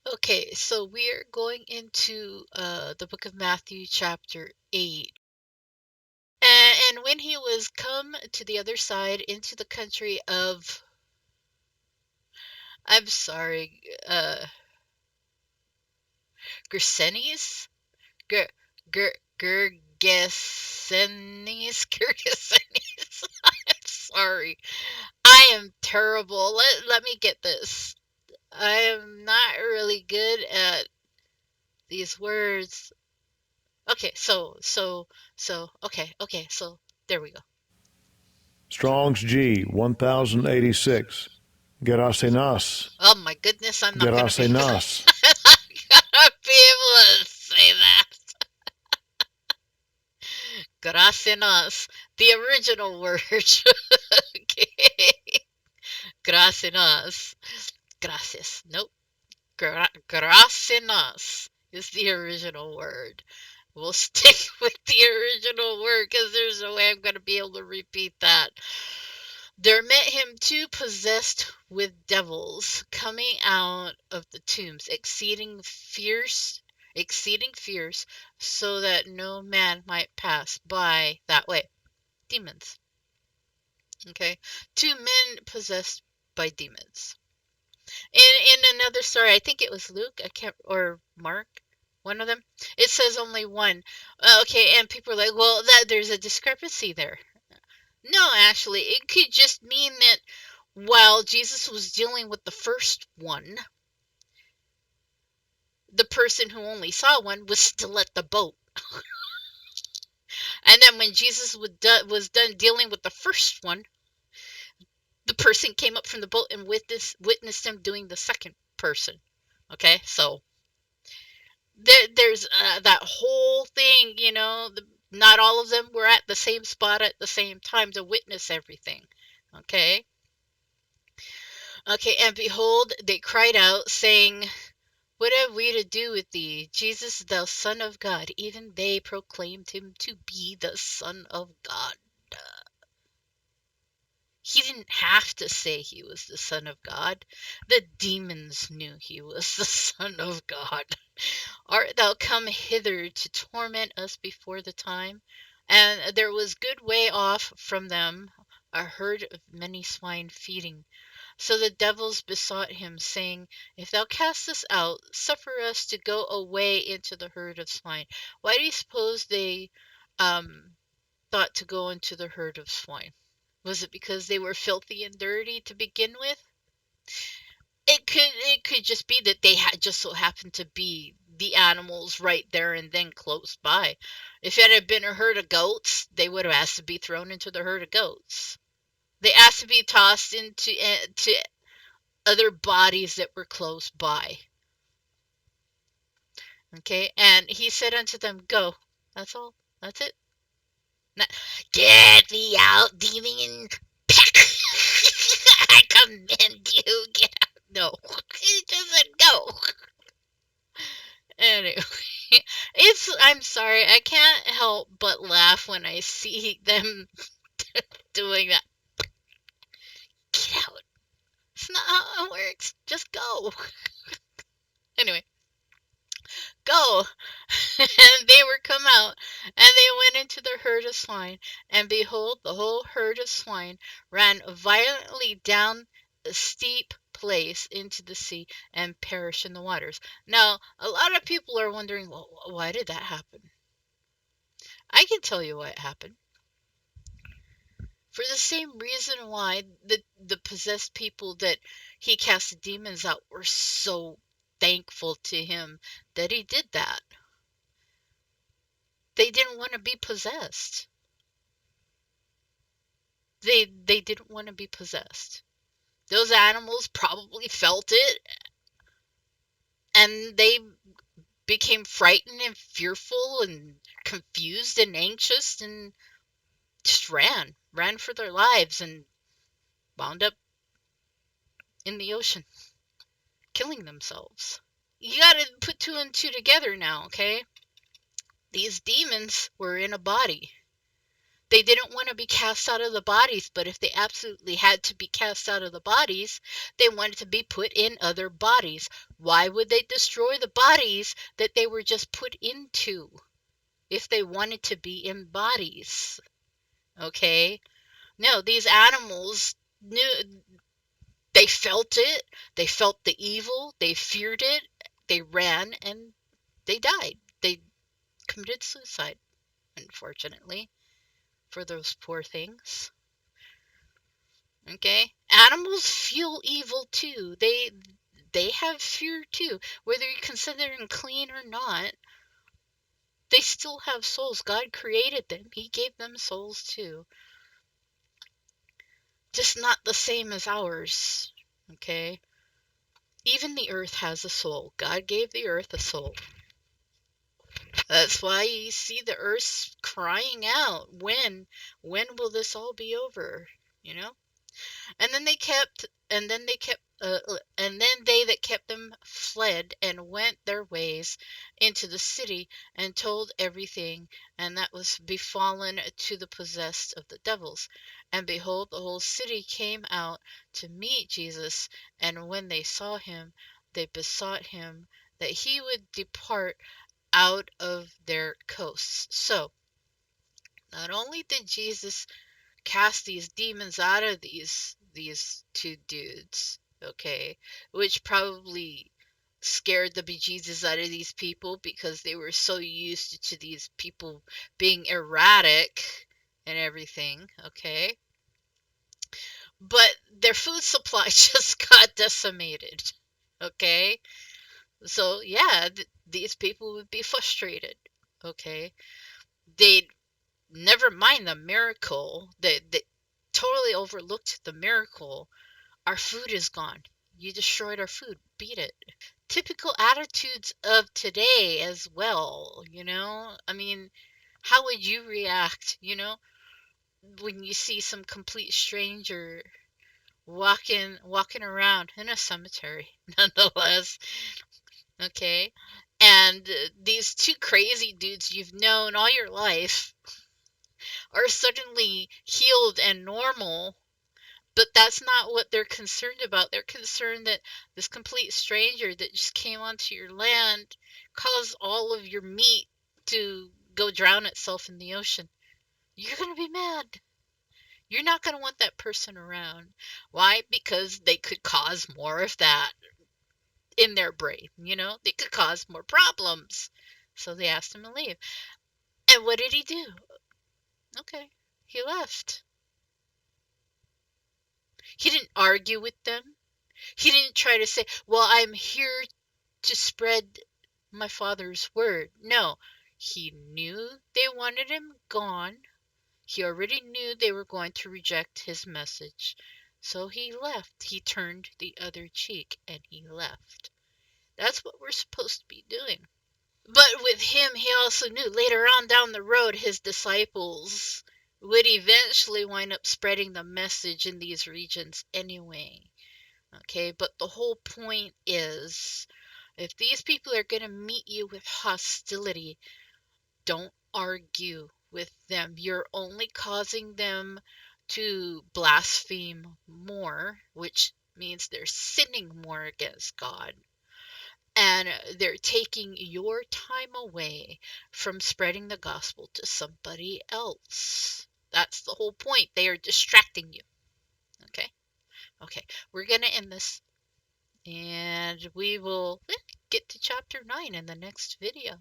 Okay, so we're going into the book of Matthew, chapter 8. And when he was come to the other side into the country of, I'm sorry, Gersenes? Ger, Gergesenes? Gergesenes? I'm sorry. I am terrible. Let me get this. I am not really good at these words. Okay, so there we go. Strong's G 1086. Gerasenas. Oh my goodness, I'm not gonna be Gerasenas. gonna be able to say that. Gracias, the original word. Okay, gracias, gracias. Nope, gracias is the original word. We'll stick with the original word because there's no way I'm gonna be able to repeat that. There met him two possessed with devils, coming out of the tombs, exceeding fierce, so that no man might pass by that way. Demons. Okay. Two men possessed by demons. In another story, I think it was Luke, I can't, or Mark, one of them. It says only one. Okay, and people are like, well, that there's a discrepancy there. No, actually, it could just mean that while Jesus was dealing with the first one, the person who only saw one was still at the boat. And then when Jesus was done dealing with the first one, the person came up from the boat and witnessed him doing the second person. Okay, so there's that whole thing, not all of them were at the same spot at the same time to witness everything. Okay, okay, and behold, they cried out, saying, what have we to do with thee, Jesus, thou Son of God? Even they proclaimed him to be the Son of God. He didn't have to say he was the Son of God. The demons knew he was the Son of God. Art thou come hither to torment us before the time? And there was good way off from them a herd of many swine feeding. So the devils besought him, saying, if thou cast us out, suffer us to go away into the herd of swine. Why do you suppose they um, thought to go into the herd of swine? Was it because they were filthy and dirty to begin with? It could just be that they had just so happened to be the animals right there and then close by. If it had been a herd of goats, they would have asked to be thrown into the herd of goats. They asked to be tossed into to other bodies that were close by. Okay, and he said unto them, go. That's all. That's it. Not, get me out, demon. I command you, get out. No, he just said go. Anyway, I'm sorry, I can't help but laugh when I see them doing that. Get out. It's not how it works. Just go. Anyway, go. And they were come out, and they went into the herd of swine, and behold, the whole herd of swine ran violently down a steep place into the sea and perished in the waters. Now, a lot of people are wondering, well, why did that happen? I can tell you why it happened. For the same reason why the possessed people that he cast the demons out were so thankful to him that he did that. They didn't want to be possessed. They didn't want to be possessed. Those animals probably felt it, and they became frightened and fearful and confused and anxious and just ran for their lives and wound up in the ocean, killing themselves. You got to put two and two together now, okay? These demons were in a body. They didn't want to be cast out of the bodies, but if they absolutely had to be cast out of the bodies, they wanted to be put in other bodies. Why would they destroy the bodies that they were just put into if they wanted to be in bodies? Okay? No, these animals knew, they felt it, they felt the evil, they feared it, they ran, and they died. They committed suicide, unfortunately, for those poor things. Okay? Animals feel evil too. They have fear too. Whether you consider them clean or not, they still have souls. God created them. He gave them souls too. Just not the same as ours. Okay? Even the earth has a soul. God gave the earth a soul. That's why you see the earth crying out, when will this all be over? You know? And then they that kept them fled and went their ways into the city and told everything, and that was befallen to the possessed of the devils. And behold, the whole city came out to meet Jesus, and when they saw him, they besought him that he would depart out of their coasts. So, not only did Jesus cast these demons out of these two dudes, okay, which probably scared the bejesus out of these people because they were so used to these people being erratic and everything, okay? But their food supply just got decimated, okay? So yeah, these people would be frustrated, okay? They'd never mind the miracle. They totally overlooked the miracle. Our food is gone. You destroyed our food. Beat it. Typical attitudes of today as well, you know? I mean, how would you react, when you see some complete stranger walking around in a cemetery, nonetheless, okay? And these two crazy dudes you've known all your life are suddenly healed and normal, but that's not what they're concerned about. They're concerned that this complete stranger that just came onto your land caused all of your meat to go drown itself in the ocean. You're going to be mad. You're not going to want that person around. Why? Because they could cause more of that in their brain, They could cause more problems. So they asked him to leave. And what did he do? Okay, he left. He didn't argue with them. He didn't try to say, well, I'm here to spread my father's word. No, he knew they wanted him gone. He already knew they were going to reject his message. So he left. He turned the other cheek and he left. That's what we're supposed to be doing. But with him, he also knew later on down the road, his disciples would eventually wind up spreading the message in these regions anyway. Okay, but the whole point is, if these people are going to meet you with hostility, don't argue with them. You're only causing them to blaspheme more, which means they're sinning more against God. And they're taking your time away from spreading the gospel to somebody else. That's the whole point. They are distracting you. Okay? Okay, we're going to end this. And we will get to chapter 9 in the next video.